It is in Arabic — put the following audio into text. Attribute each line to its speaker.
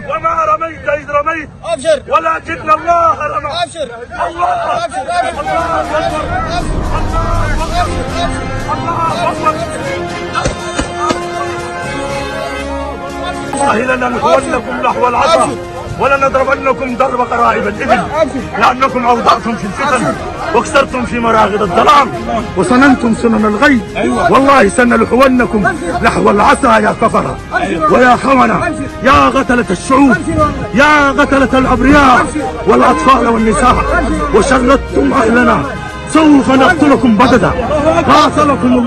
Speaker 1: وما رميت إذ رميت
Speaker 2: ابشر
Speaker 1: ولكن الله رمى.
Speaker 2: ابشر
Speaker 1: الله
Speaker 2: ابشر ابشر
Speaker 1: والله لننحونكم نحو العصا ولنضربنكم ضرب قرائب الإبل لأنكم أوضعتم في الفتن واكسرتم في مراغد الظلام وسننتم سنن الغي. والله سنلحونكم نحو العصا يا كفرة ويا خونة يا قتلة الشعوب يا قتلة الأبرياء والأطفال والنساء وشردتم أهلنا سوف نقتلكم بددا. قاتلكم الله.